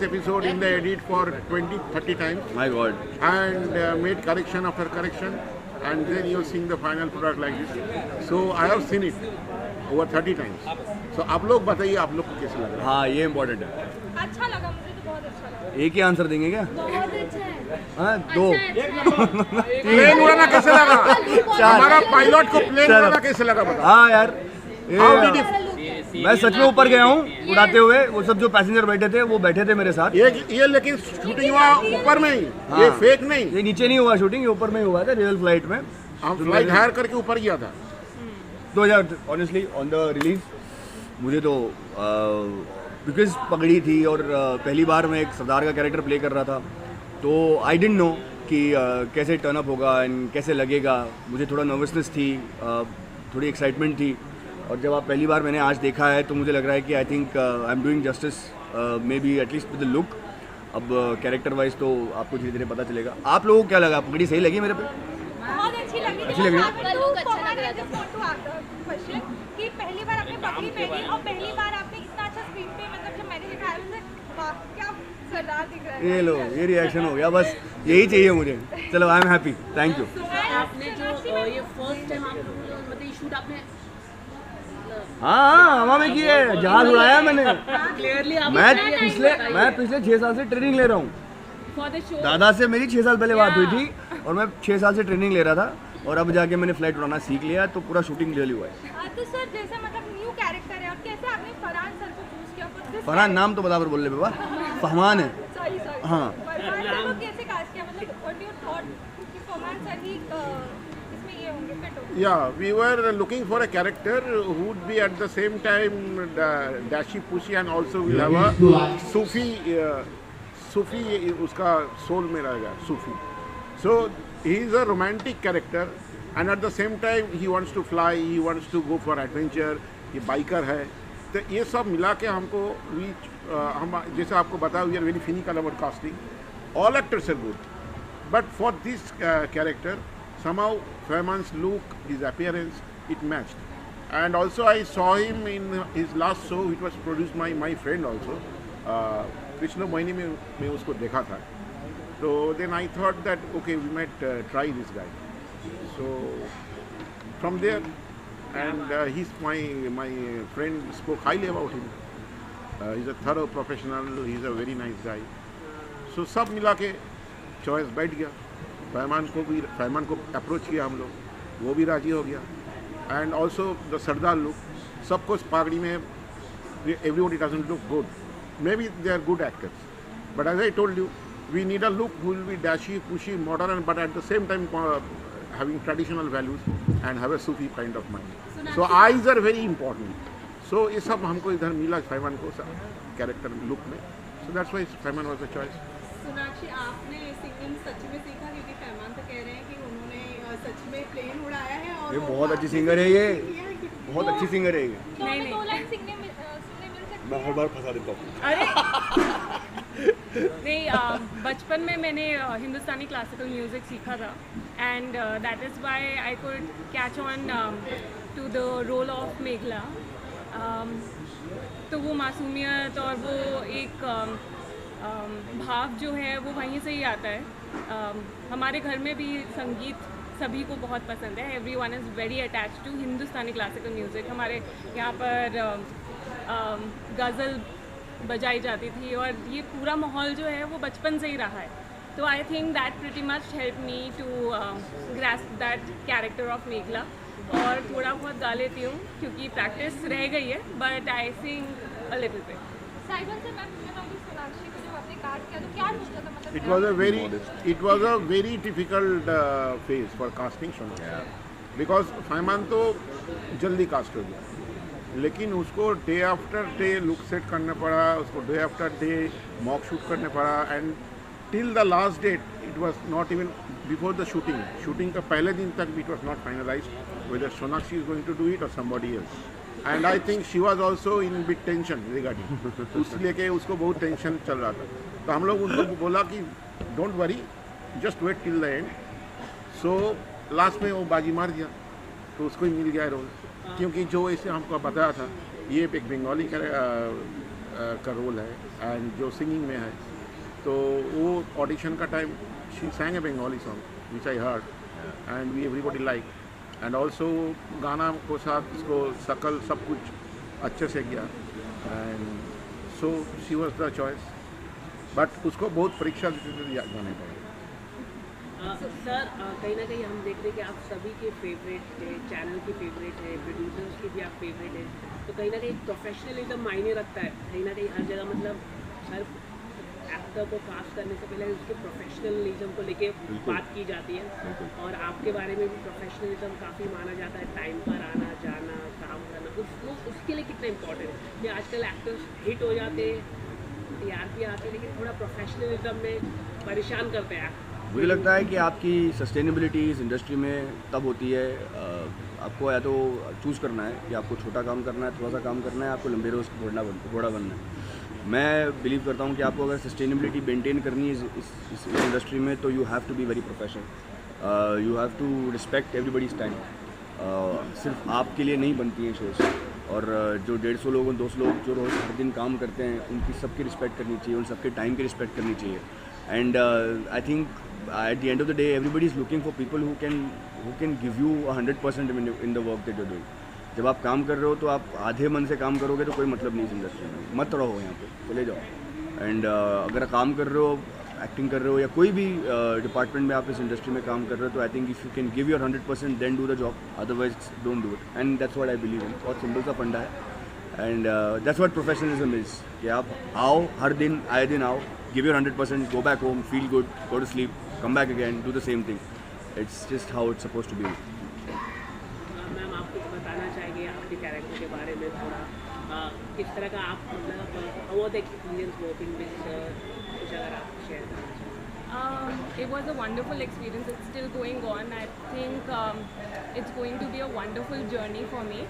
this episode in the edit for 20-30 times. My God. And made correction after correction, and then you're seeing the final product like this. So I have seen it over 30 times. So आप लोग बताइए आप लोग को कैसे लगा? हाँ ये इम्पोर्टेंट है। अच्छा लगा, मुझे तो बहुत अच्छा लगा। एक ही आंसर देंगे क्या? बहुत अच्छा है। हाँ दो। प्लेन उड़ाना कैसे लगा? हमारा पायलट को प्लेन उड़ाना कैसे लगा बताओ? हाँ यार How did you? मैं सच में ऊपर गया हूँ उड़ाते हुए, वो सब जो पैसेंजर बैठे थे वो बैठे थे मेरे साथ। ये लेकिन शूटिंग हुआ ऊपर में ही, ये फेक नहीं। ये नीचे नहीं हुआ शूटिंग, ये ऊपर में ही हुआ था रियल फ्लाइट में। हम फ्लाइट हायर करके ऊपर गया था। 2000 ऑनेस्टली ऑन द रिलीज मुझे तो बिकॉज पगड़ी थी और पहली बार मैं एक सरदार का कैरेक्टर प्ले कर रहा था, तो आई डिडंट नो कि कैसे टर्न अप होगा एंड कैसे लगेगा। मुझे थोड़ा नर्वसनेस थी, थोड़ी एक्साइटमेंट थी, और जब आप पहली बार मैंने आज देखा है तो मुझे लग रहा है कि I think I am doing justice, may be at least with the look. अब कैरेक्टर वाइज तो आपको धीरे धीरे पता चलेगा। आप लोगों को क्या लगा, पगड़ी सही लगी मेरे पे? बहुत अच्छी लगी। अच्छी लगी? आपका लुक अच्छा लग रहा था। क्वेश्चन कि पहली बार आपने पगड़ी पहनी और पहली बार आपने इतना अच्छा स्क्रीन पे, मतलब जब मैंने दिखाया मुझे वाह क्या सरदार दिख रहा है। ये लो, ये रिएक्शन हो गया, बस यही चाहिए मुझे। चलो I am happy, thank you. आपने जो ये फर्स्ट टाइम आप मतलब ये शूट आपने हाँ हवा में की है, जहाज उड़ाया मैंने। क्लियरली आप मैं पिछले 6 साल से ट्रेनिंग ले रहा हूँ। फॉर द शो दादा से मेरी 6 साल पहले बात हुई थी और मैं 6 साल से ट्रेनिंग ले रहा था, और अब जाके मैंने फ्लाइट उड़ाना सीख लिया, तो पूरा शूटिंग क्लियरली हुआ है। तो सर जैसे मतलब न्यू कैरेक्टर है और कैसे आपने फरहान सर को चूज किया for this फरहान नाम तो बराबर बोल ले बाबा, फहमान है। सॉरी सॉरी हाँ। फरहान सर को कैसे कास्ट किया, मतलब व्हाट यू थॉट कि फरहान सर ही इसमें ये होंगे फिट होंगे? Yeah, we were looking for a character who would be at the same time dashy pushy and also will have a Sufi उसका soul में रहेगा Sufi. So he is a romantic character and at the same time he wants to fly, he wants to go for adventure, ये biker है। तो ये सब मिला के हमको हम जैसे आपको बताया we are very cynical about casting. All actors are good, but for this character somehow Fahman's look, his appearance, it matched. And also I saw him in his last show, which was produced by my friend also. Krishna Moini में मैं उसको देखा था. So then I thought that okay, we might try this guy. So from there, and he's my friend spoke highly about him. He's a thorough professional. He's a very nice guy. So सब मिला के choice बैठ गया। फहमान को approach किया हम लोग, वो भी राजी हो गया। And also the sardar look, सबको पागड़ी में everybody doesn't look good, may be they are good actors, but as I told you we need a look who will be dashy pushy modern but at the same time having traditional values and have a Sufi kind of mind. So eyes are very important. So ये सब हमको इधर मिला फहमान को character look में। So that's why Fahmaan was the choice. Sonakshi आपने singing सच में सीखा, क्योंकि फहमान तो कह रहे हैं कि उन्होंने सच में प्लेन उड़ाया है और ये बहुत अच्छी सिंगर है, ये बहुत अच्छी सिंगर है ये। नहीं दो लाइन सुनने मिल सकती मैं हर बार फंसा देता हूँ। अरे नहीं, बचपन में मैंने हिंदुस्तानी क्लासिकल म्यूज़िक सीखा था, and that is why I could catch on to the role of Meghla. तो वो मासूमियत और वो एक भाव जो है वो वहीं से ही आता है। हमारे घर में भी संगीत सभी को बहुत पसंद है। Everyone is very attach to Hindustani classical music. हमारे यहाँ पर गज़ल बजाई जाती थी और ये पूरा माहौल जो है वो बचपन से ही रहा है। तो I think that pretty much help me to grasp that character of Meghla. और थोड़ा बहुत गा लेती हूँ क्योंकि प्रैक्टिस रह गई है, but I sing a little bit. साइबर से मैं पूछना चाहूँगी सोनाक्षी को जब आपने कास्ट किया तो क्या सोचा था, मतलब It was a very difficult phase for casting Sonakshi, because Fahman तो जल्दी कास्ट हो गया, लेकिन उसको day after day look set करना पड़ा, उसको day after day mock shoot करने पड़ा, and till the last date it was not even before the shooting का पहले दिन तक it was not finalised whether Sonakshi is going to do it और somebody else. And I think she was also in bit tension regarding, उसलिए कि उसको बहुत tension चल रहा था। तो हम लोग उनको बोला कि don't worry, just wait till the end. So last में वो बाजी मार दिया, तो उसको ही मिल गया रोल, क्योंकि जो ऐसे हमको बताया था ये एक बंगाली का रोल है एंड जो सिंगिंग में है, तो वो ऑडिशन का time she sang a Bengali song which I heard and we everybody liked and also गाना को साथ उसको शकल सब कुछ अच्छे से किया and so she was the choice, but उसको बहुत परीक्षा देते जाने पड़े। सर कहीं ना कहीं हम देख रहे हैं कि आप सभी के फेवरेट है, चैनल के फेवरेट है, प्रोड्यूसर्स के भी आप फेवरेट है, तो कहीं ना कहीं प्रोफेशनलिज्म मायने रखता है कहीं ना कहीं हर जगह, मतलब हर एक्टर को कास्ट करने से पहले उसके प्रोफेशनलिज्म को लेके बात की जाती है, और आपके बारे में भी प्रोफेशनलिज्म काफ़ी माना जाता है, टाइम पर आना जाना, काम करना, उसके लिए कितना इम्पोर्टेंट है कि आजकल एक्टर्स हिट हो जाते हैं, टीआरपी आते हैं, लेकिन थोड़ा प्रोफेशनलिज्म में परेशान करते हैं। मुझे लगता है कि आपकी सस्टेनेबिलिटी इस इंडस्ट्री में तब होती है, आपको या तो चूज़ करना है कि आपको छोटा काम करना है, थोड़ा सा काम करना है, आपको लंबे रोज घोड़ा बनना है। मैं बिलीव करता हूँ कि आपको अगर सस्टेनेबिलिटी मेंटेन करनी है इस इंडस्ट्री में, तो you have to be very professional, you have to respect everybody's time. सिर्फ आपके लिए नहीं बनती हैं शोज़, और जो 150 लोग 200 लोग जो रोज़ हर दिन काम करते हैं, उनकी सबकी रिस्पेक्ट करनी चाहिए, उन सबके टाइम की रिस्पेक्ट करनी चाहिए। And I think at the end of the day everybody is looking for people who can give you 100% in the work that you're doing. जब आप काम कर रहे हो तो आप आधे मन से काम करोगे तो कोई मतलब नहीं इस इंडस्ट्री में, मत रहो यहाँ पे, चले जाओ। एंड अगर काम कर रहे हो, एक्टिंग कर रहे हो या कोई भी डिपार्टमेंट में आप इस इंडस्ट्री में काम कर रहे हो, तो I think if you can give your 100% then do the job, otherwise don't do it. And that's what I believe in, बहुत सिंपल सा फंडा है। And that's what professionalism is, कि आप आओ, हर दिन आए दिन आओ, give your 100%, go back home, feel good, go to sleep, come back again, do the same thing. It's just how it's supposed to be. Ma'am आप कुछ बताना चाहेंगे आपके कैरेक्टर के बारे में थोड़ा, किस तरह का आप मतलब how was the experience working with कुछ अगर आप शेयर करना चाहें? It was a wonderful experience. It's still going on. I think it's going to be a wonderful journey for me.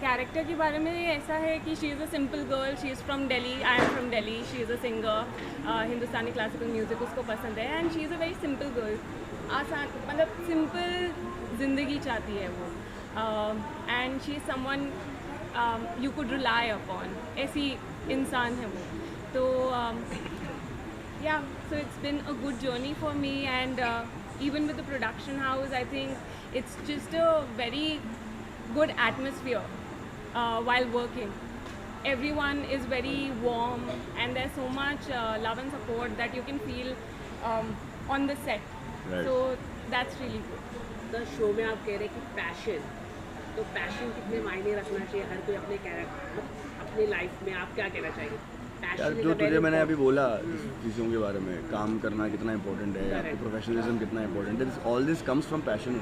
Character के बारे में ऐसा है कि she is a simple girl. She is from Delhi. I am from Delhi. She is a singer. Hindustani classical music उसको पसंद है, and she is a very simple girl. आसान, मतलब सिंपल ज़िंदगी चाहती है वो, and she is someone you could rely upon. ऐसी इंसान है वो, तो yeah, so it's been a good journey for me, and even with the production house, I think it's just a very good atmosphere while working. Everyone is very warm, and there's so much love and support that you can feel on the set. Right. So that's really good. The show में आप कह रहे हैं कि passion, तो passion कितने मायने रखना चाहिए हर कोई अपने कैरेक्टर, अपनी लाइफ में, आप क्या कहना चाहेंगे? यार जो तुझे मैंने अभी बोला इस चीज़ों के बारे में, काम करना कितना इंपॉर्टेंट है, आपको प्रोफेशनलिज्म कितना इंपॉर्टेंट है, all this comes from passion.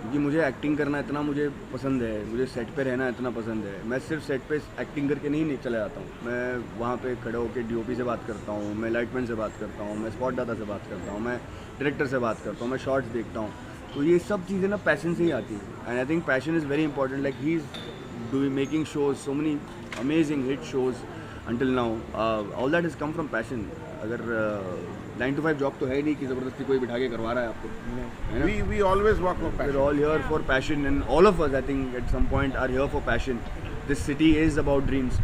क्योंकि मुझे एक्टिंग करना इतना मुझे पसंद है, मुझे सेट पे रहना इतना पसंद है, मैं सिर्फ सेट पे एक्टिंग करके नहीं चला जाता हूँ, मैं वहाँ पे खड़े होकर डीओपी से बात करता हूँ, मैं लाइटमैन से बात करता हूँ, मैं स्पॉट दाता से बात करता हूँ, मैं डायरेक्टर से बात करता हूँ, मैं शॉर्ट्स देखता हूँ, तो ये सब चीज़ें ना पैशन से ही आती हैं। And I think passion is very important, like he is doing making shows, so many amazing hit shows until now, all that has come from passion. अगर 9 to 5 जॉब तो है नहीं कि ज़बरदस्ती कोई बिठा के करवा रहा है आपको, है ना? We always work for passion. We're all here for passion, and all of us, I think, at some point are here for passion. This city is about dreams,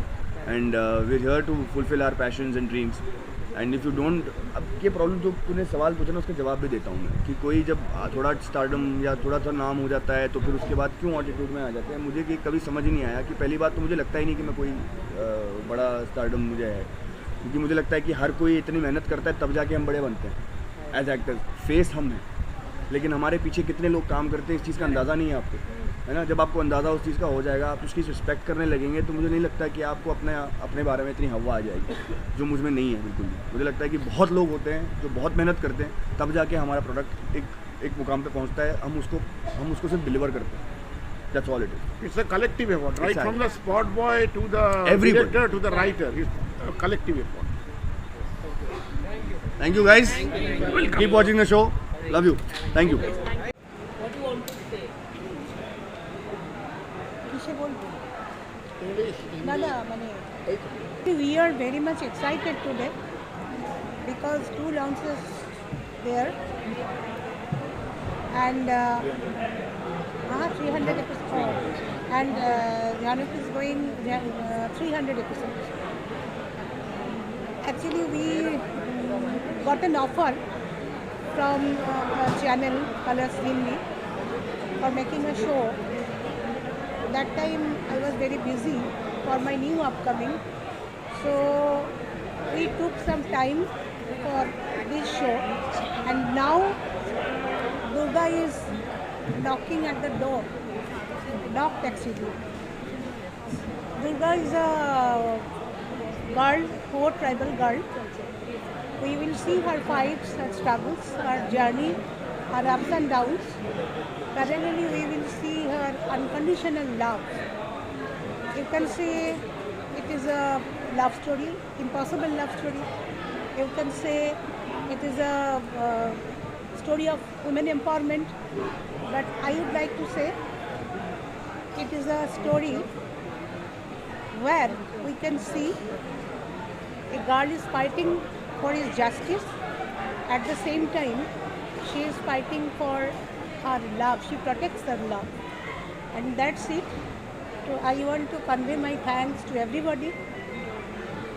and we're here to fulfill our passions and dreams. And if you don't, अब ये problem जो तूने सवाल पूछा ना, उसके जवाब भी देता हूँ मैं, कि कोई जब थोड़ा स्टारडम या थोड़ा सा नाम हो जाता है तो फिर उसके बाद क्यों एटीट्यूड में आ जाते हैं, मुझे कि कभी समझ ही नहीं आया। कि पहली बात तो मुझे लगता ही नहीं कि मैं कोई बड़ा स्टारडम मुझे है, क्योंकि मुझे लगता है कि हर कोई इतनी मेहनत करता है तब जाके हम बड़े बनते हैं एज एक्टर्स। फेस हम हैं, लेकिन हमारे पीछे कितने लोग काम करते हैं इस चीज़ का अंदाज़ा नहीं है आपको, है ना? जब आपको अंदाज़ा उस चीज़ का हो जाएगा, आप उसकी रिस्पेक्ट करने लगेंगे, तो मुझे नहीं लगता कि आपको अपने बारे में इतनी हवा आ जाएगी, जो मुझ में नहीं है बिल्कुल भी। मुझे लगता है कि बहुत लोग होते हैं जो बहुत मेहनत करते हैं, तब जाके हमारा प्रोडक्ट एक मुकाम पे पहुंचता है, हम उसको सिर्फ डिलीवर करते हैं। That's all it is. It's a collective effort, right? Exactly. From the spot boy to the Everybody. director to the writer, it's a collective effort. Thank you guys. Keep watching the show. Love you. Thank you. What do you want to say? কিসে বলবো দাদা, মানে we are very much excited today because 2 launches there and 300 episodes and Januk is going 300 episodes. Actually, we got an offer from a channel, Colors Hindi, for making a show. That time I was very busy for my new upcoming. So we took some time for this show, and now Durga is knocking at the door. Knocked actually. Durga is a girl, poor tribal girl. We will see her fights, her struggles, her journey, her ups and downs. Parallelly, we will see her unconditional love. You can say it is a love story, impossible love story. You can say it is a story of women empowerment. But I would like to say it is a story where we can see a girl is fighting for his justice. At the same time, she is fighting for her love. She protects her love. And that's it. So I want to convey my thanks to everybody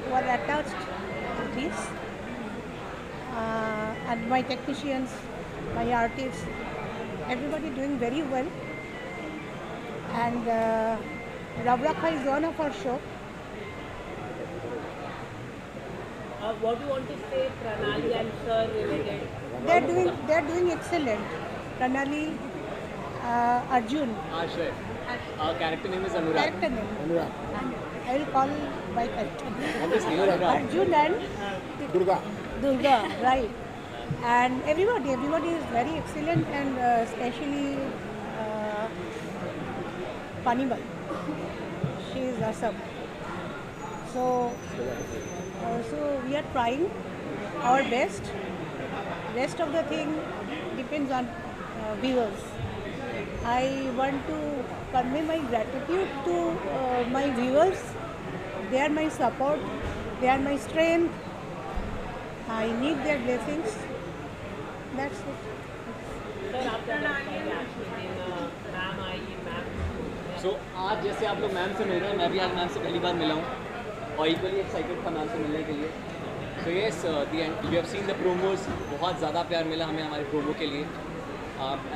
who are attached to this. And my technicians, my artists, everybody doing very well. And Ravrakha is one of our show. What do you want to say, Pranali and Sir related? They're doing excellent. Pranali, Arjun. Ashay. Our character name is Anurag. Character name. I will call by character name. Obviously, Anurag. Arjun and Durga. Durga, right. And everybody is very excellent, and especially Panimal. She is awesome. So we are trying our best. Rest of the thing depends on viewers. I want to convey my gratitude to my viewers. They are my support. They are my strength. I need their blessings. That's it. Sir आपका ma'am आई ma'am So, आज जैसे आप लोग ma'am से मिल रहे हैं, मैं भी आज मैम से पहली बार मिला हूँ और इक्वली एक्साइटेड था मैम से मिलने के लिए. So yes, we have seen the promos. बहुत ज़्यादा प्यार मिला हमें हमारे प्रोमो के लिए.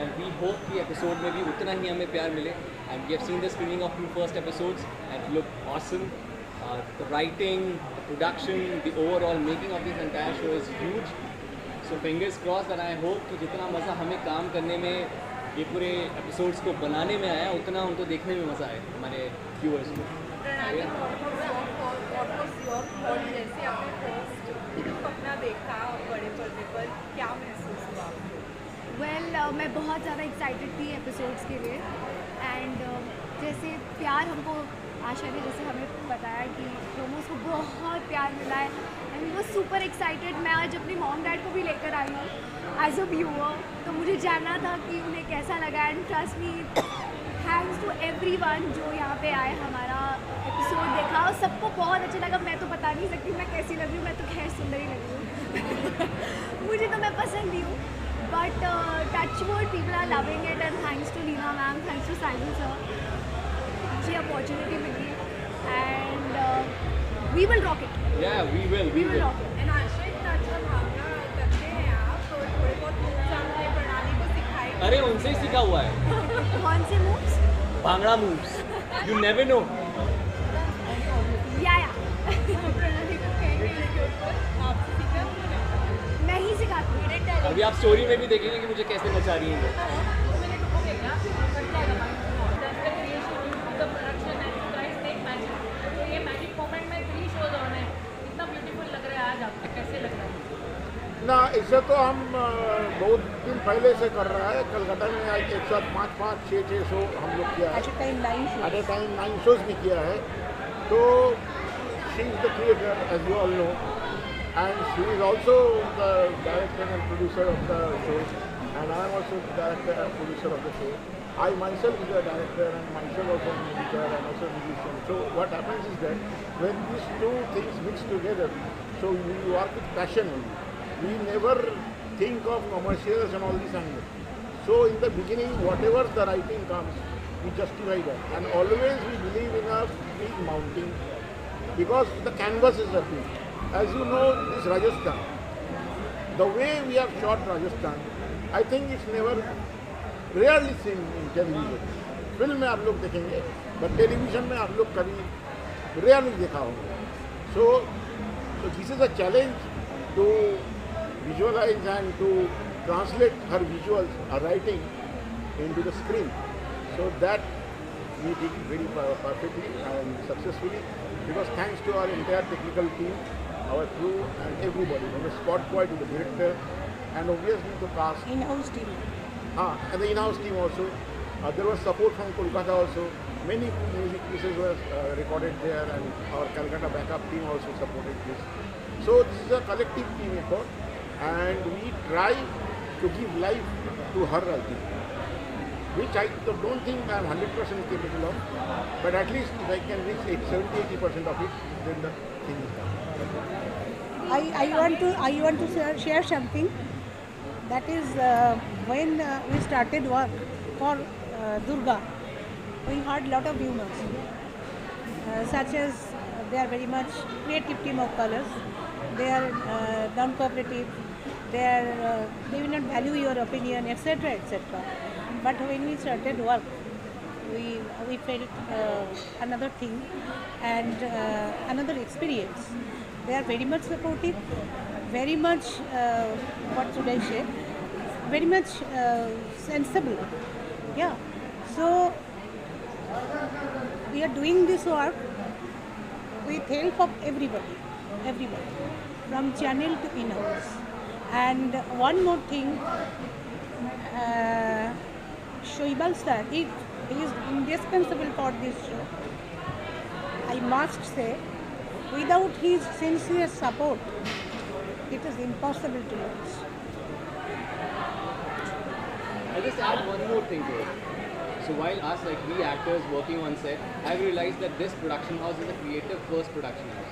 And we hope कि एपिसोड में भी उतना ही हमें प्यार मिले. And we have seen the screening of 2 first episodes and it looked awesome. The writing, the production, the overall making of this entire show is huge. So fingers crossed, and I hope कि जितना मज़ा हमें काम करने में, ये पूरे episodes को बनाने में आया, उतना उनको देखने में मज़ा आए हमारे व्यूअर्स को. जैसे आपने फर्स्ट अपना देखा बड़े पर्दे पर, क्या महसूस हुआ? वेल मैं बहुत ज़्यादा एक्साइटेड थी एपिसोड्स के लिए. एंड जैसे प्यार हमको आशा ने जैसे हमें बताया कि प्रोमोस को बहुत प्यार मिला है, एंड वो सुपर एक्साइटेड. मैं आज अपनी मॉम डैड को भी लेकर आई हूँ एज अ व्यूअर, तो मुझे जानना था कि उन्हें कैसा लगा. And trust me, thanks to everyone जो यहाँ पे आए, हमारा एपिसोड देखा और सबको बहुत अच्छा लगा. मैं तो बता नहीं सकती मैं कैसी लग रही हूँ, मैं तो खैर सुंदर ही लग रही हूँ. मुझे तो मैं पसंद ही हूँ. But touch wood, people are loving it, and thanks to Leena ma'am, thanks to Simon sir, मुझे अपॉर्चुनिटी मिली and we will rock it. Yeah, we will. Rock it. And आशा इतना अच्छा भावना करते हैं आप, तो थोड़े बहुत moves हमने प्रणाली को सिखाए. अरे उनसे ही सीखा हुआ है. कौन से moves? Bhangra moves. You never know. या प्रणाली को कहेंगे इसके ऊपर आपसे सीखा उन्होंने. मैं ही सिखाती हूँ. अभी आप स्टोरी में भी देखेंगे कि मुझे कैसे नचा रही हैं. ना, इसे तो हम बहुत दिन पहले से कर रहा है. कलकत्ता में एक साथ 5 6 शो हम लोग किया है. At a time 9 shows. At a time 9 shows भी किया है. तो she is the creator, as you all know, and she is also the director and producer of the show, and I am also director and producer of the show. I myself is a director and myself also an editor and also a musician. So what happens is that when these two things mix together, so we work with passion only. We never think of commercials and all these angles. So in the beginning, whatever the writing comes, we justify that. And always we believe in a big mountain, because the canvas is a big. as you know, this Rajasthan, the way we have shot Rajasthan, I think it's never rarely seen in television. Film में आप लोग देखेंगे, but television में आप लोग कभी rarely देखा होगा. So this is a challenge to visualize and to translate her visuals, her writing into the screen. So that we did very perfectly and successfully, because thanks to our entire technical team, our crew and everybody, from the spot boy to the director, and obviously the cast. In-house team. And the in-house team also. There was support from Kolkata also. Many music pieces were recorded there, and our Calcutta backup team also supported this. So this is a collective team effort, and we try to give life to her writing, which I don't think I am 100% capable of, but at least if I can reach 70-80% of it, then the thing is done. I want to share something. That is when we started work for Durga, we had lot of humors, such as they are very much creative team of colors. They are non-cooperative. They will not value your opinion, etc., etc. But when we started work, we felt another thing and another experience. They are very much supportive, very much what should I say? Very much sensible. Yeah. So we are doing this work with help of everybody, from channel to in-house. And one more thing, Shoibal sir, he is indispensable for this show. I must say, without his sincere support, it is impossible to launch. I'll just add one more thing to it. So while us, like we actors working on set, I've realized that this production house is a creative first production house.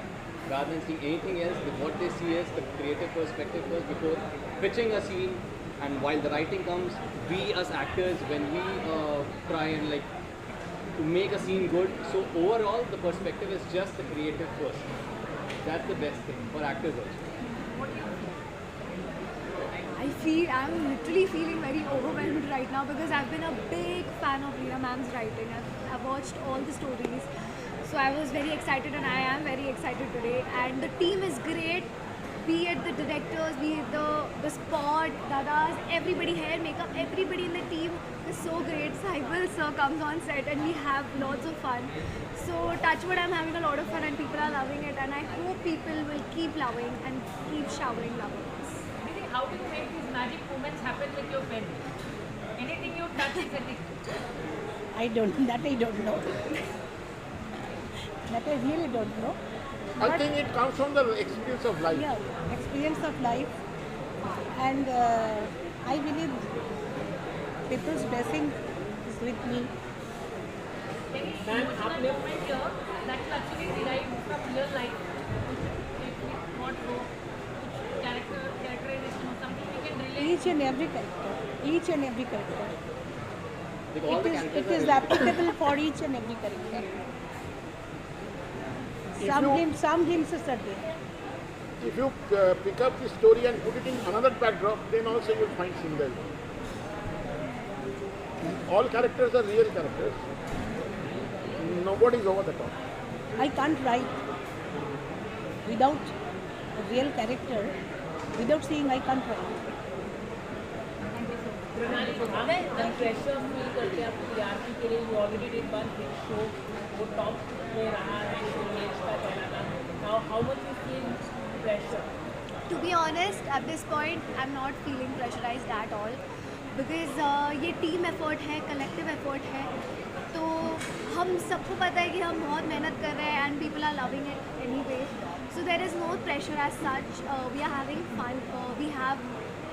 Rather than seeing anything else, what they see is the creative perspective first before pitching a scene. And while the writing comes, we as actors, when we try and like to make a scene good, so overall the perspective is just the creative first. That's the best thing for actors also. I'm literally feeling very overwhelmed right now because I've been a big fan of Leena ma'am's writing. I've watched all the stories. So I was very excited, and I am very excited today. And the team is great, be it the directors, be it the spot, dadas, everybody, hair, makeup, everybody in the team is so great. Saibal sir comes on set and we have lots of fun. So touchwood, I'm having a lot of fun and people are loving it, and I hope people will keep loving and keep showering love on us. How do you make these magic moments happen with your pen? Anything you touch is addictive. I don't know. That I really don't know. I think it comes from the experience of life. Yeah, experience of life. And I believe people's blessing is with me. Any emotional moment here that you actually derived from real life? What characterization or something we can relate? Each and every character. Like all the characters It are is really- applicable for each and every character. Some hints are there. If you pick up the story and put it in another backdrop, then also you'll find similarity. All characters are real characters. Nobody is over the top. I can't write without a real character. Without seeing, I can't write. प्रणाली जब pressure feel करते हैं आप TRP के लिए you already did one big show वो top में रहा है इमेज का कहना था how much you feel pressure To be honest, at this point, I'm not feeling pressurized at all because ये team effort है, collective effort है, तो हम सबको पता है कि हम बहुत मेहनत कर रहे हैं and people are loving it anyway. So there is no pressure as such. We are having fun. We have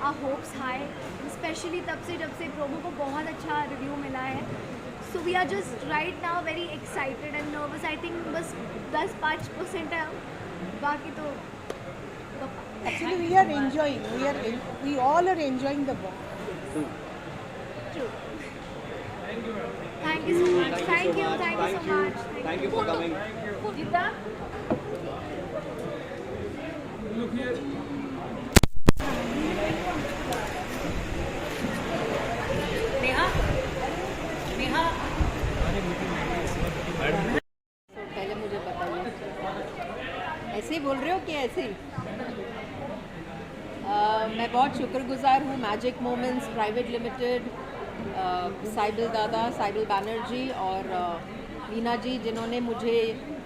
our hopes high, especially तब से जब से promo को बहुत अच्छा review मिला है. So we are just right now very excited and nervous. I think बस 10-5% है, बाकी तो Actually, we are enjoying. We all are enjoying the work. true. Thank you so much. Thank you so much. Thank you for coming. Jita? Neha Neha पहले मुझे बताइए, ऐसे ही बोल रहे हो कि ऐसे ही? मैं बहुत शुक्रगुजार हूँ magic moments private limited, Sybill दादा, साइबिल बैनर्जी और लीना जी, जिन्होंने मुझे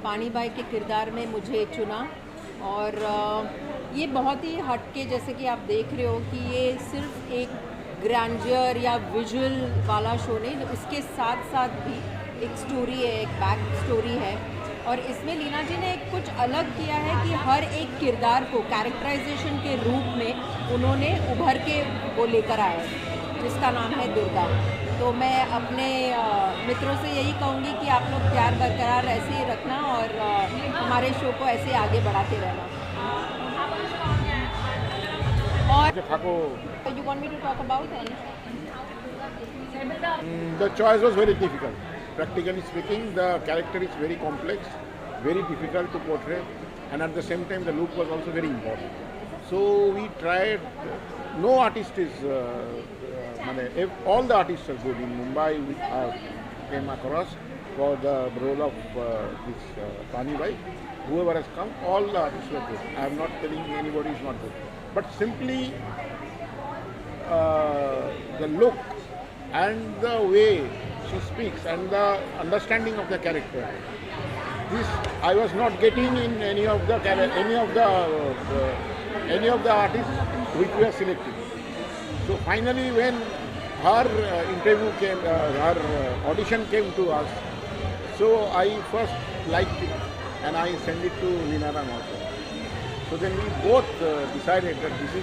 पानी बाई के किरदार में मुझे चुना। और ये बहुत ही हटके, जैसे कि आप देख रहे हो कि ये सिर्फ एक ग्रैंडियर या विजुअल वाला शो नहीं, इसके साथ साथ भी एक स्टोरी है, एक बैक स्टोरी है। और इसमें लीना जी ने एक कुछ अलग किया है कि हर एक किरदार को कैरेक्टराइजेशन के रूप में उन्होंने उभर के वो लेकर आए, जिसका नाम है दुर्गा। तो मैं अपने मित्रों से यही कहूँगी कि आप लोग प्यार बरकरार ऐसे ही रखना और हमारे शो को ऐसे आगे बढ़ाते रहना। और you want me to talk about any? The choice was very difficult. Practically speaking, the character is very complex, very difficult to portray, and at the same time, the look was also very important. So we tried. No artist is. All the artists are good. In Mumbai, we came across for the role of this Pani Bai. Whoever has come, all the artists were good. I am not telling anybody is not good, but simply the look and the way she speaks and the understanding of the character. This I was not getting in any of the artists which we are selecting. So finally, when her interview came, her audition came to us, so I first liked it and I sent it to Linaram also. So then we both decided that this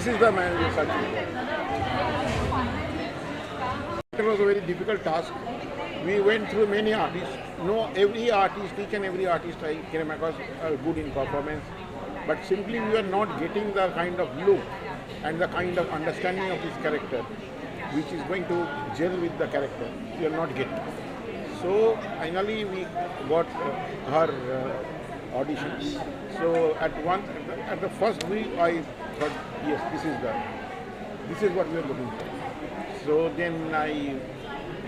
is the man we are searching for. It was a very difficult task. We went through many artists. Each and every artist I came across good in performance, but simply we were not getting the kind of look and the kind of understanding of this character which is going to gel with the character. We are not getting. So finally we got her audition. So at the first week I thought, yes, this is what we are looking for. So then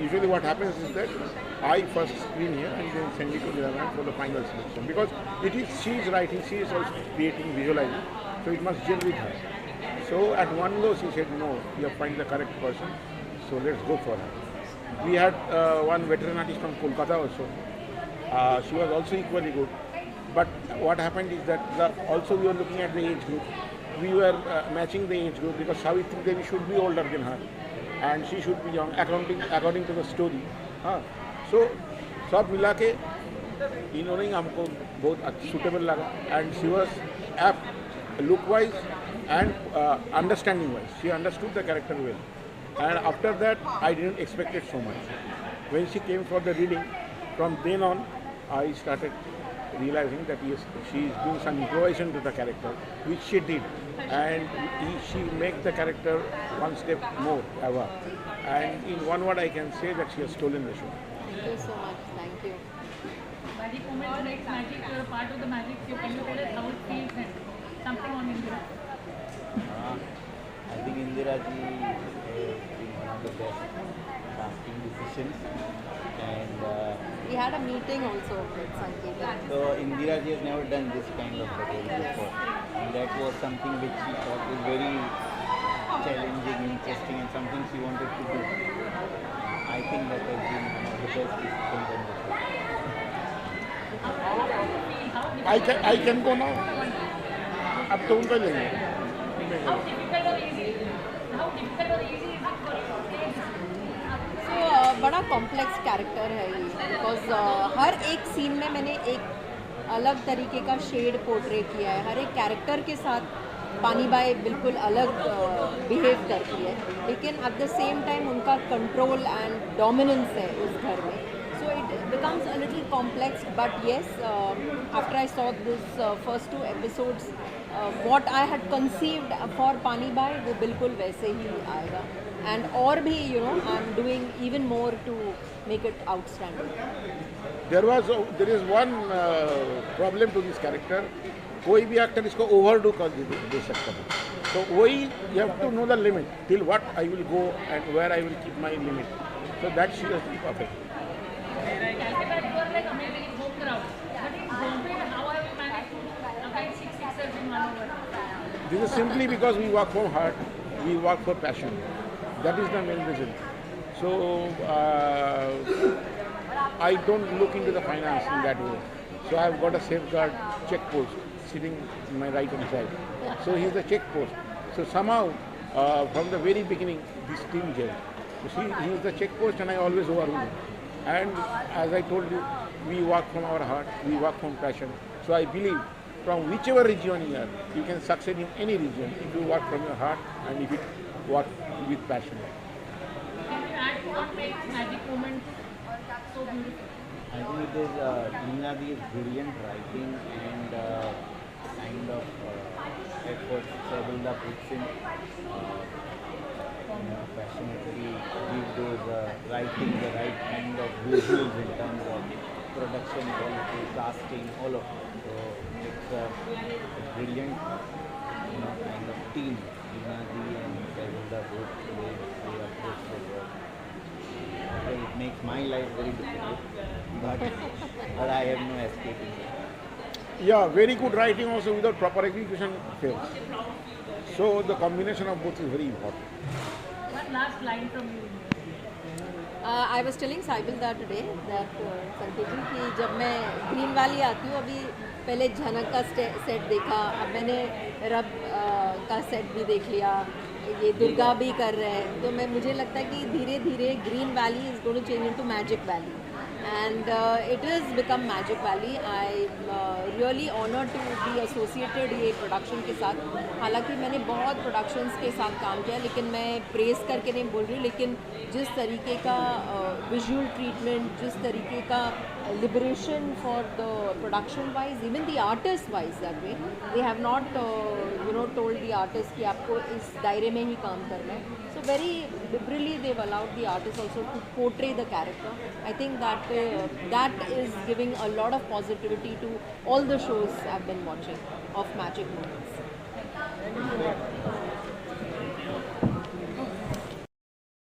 usually what happens is that I first screen here and then send it to Niraman for the final selection, because she is writing, she is also creating, visualizing, so it must gel with her. So at one go she said, no, you have find the correct person, so let's go for her. We had one veteran artist from Kolkata also. She was also equally good, but what happened is that also we were looking at the age group. We were matching the age group because Savitri Devi should be older than her and she should be young according to the story. So सब मिला के इन्होंने हमको बहुत suitable लगा, and she was apt look wise and understanding wise. She understood the character well, and after that I didn't expect it so much. When she came for the reading, from then on I started realizing that yes, she is doing some improvisation to the character, which she did, and she makes the character one step more ever. And in one word, I can say that she has stolen the show. Thank you so much. Thank you. Magic moment, next magic part of the magic. Can you tell us how it feels and something on Indira? I think Indira ji is one of the best casting decisions, and we had a meeting also with Sangeeta. So Indira ji has never done this kind of role before, and that was something which she thought was very challenging, interesting, and something she wanted to do. I think that has been one of the best decisions on the show. I can go now. अब तो उनका लेंगे. How difficult or easy is it for you? So बड़ा complex character है ये, because हर एक scene में मैंने एक अलग तरीके का शेड पोर्ट्रे किया है. हर एक कैरेक्टर के साथ पानी बाई बिल्कुल अलग बिहेव करती है, लेकिन एट द सेम टाइम उनका कंट्रोल एंड डोमिनेंस है उस घर में. So it becomes a little complex, but yes, after I saw this first 2 episodes, what I had conceived for Pani Bai वो बिल्कुल वैसे ही आएगा. And और भी, I'm doing even more to make it outstanding. there is one problem to this character. कोई भी actor इसको overdo कर दे सकता है, तो वही you have to know the limit till what I will go and where I will keep my limit. So that she has been perfect. Calcutta, you are like amazing in home crowd. But in Bombay, how have you managed to avoid 6 sixers in 1 over? This is simply because we work from heart, we work for passion. That is the main reason. So I don't look into the finance in that way. So I have got a safeguard check post sitting in my right hand side. So he is the check post. So somehow from the very beginning this team gel. You see, he is the check post and I always overrule him. And as I told you, we work from our heart, we work from passion. So I believe from whichever region you are, you can succeed in any region if you work from your heart and if you work with passion. Can you add what makes Magic Moment so beautiful? I think it is Nina's brilliant writing and kind of effort Saibulda puts in. Passionately give those writing the right kind of visuals in terms of production quality, casting, all of it. So it's a brilliant, kind of team. Nina and Saibulda both they approach the work. It makes my life very difficult, but I have no escape in it. Yeah, very good writing also without proper execution fails. So the combination of both is very important. One last line from you. I was telling Sybil that today that Sanket ji कि जब मैं green valley आती हूँ, अभी पहले झनक का set देखा, अब मैंने रब का सेट भी देख लिया, ये दुर्गा भी कर रहे हैं, तो मुझे लगता है कि धीरे धीरे green valley is going to change into magic valley and it is become Magic Valley. I really honored to be associated ये प्रोडक्शन के साथ. हालांकि मैंने बहुत प्रोडक्शंस के साथ काम किया, लेकिन मैं प्रेस करके नहीं बोल रही, लेकिन जिस तरीके का विजुअल ट्रीटमेंट, जिस तरीके का liberation for the production wise, even the artist wise that way they have not told the artist कि आपको इस दायरे में ही काम करना है. So very liberally they've allowed the artist also to portray the character. I think that is giving a lot of positivity to all the shows I've been watching of Magic Moments.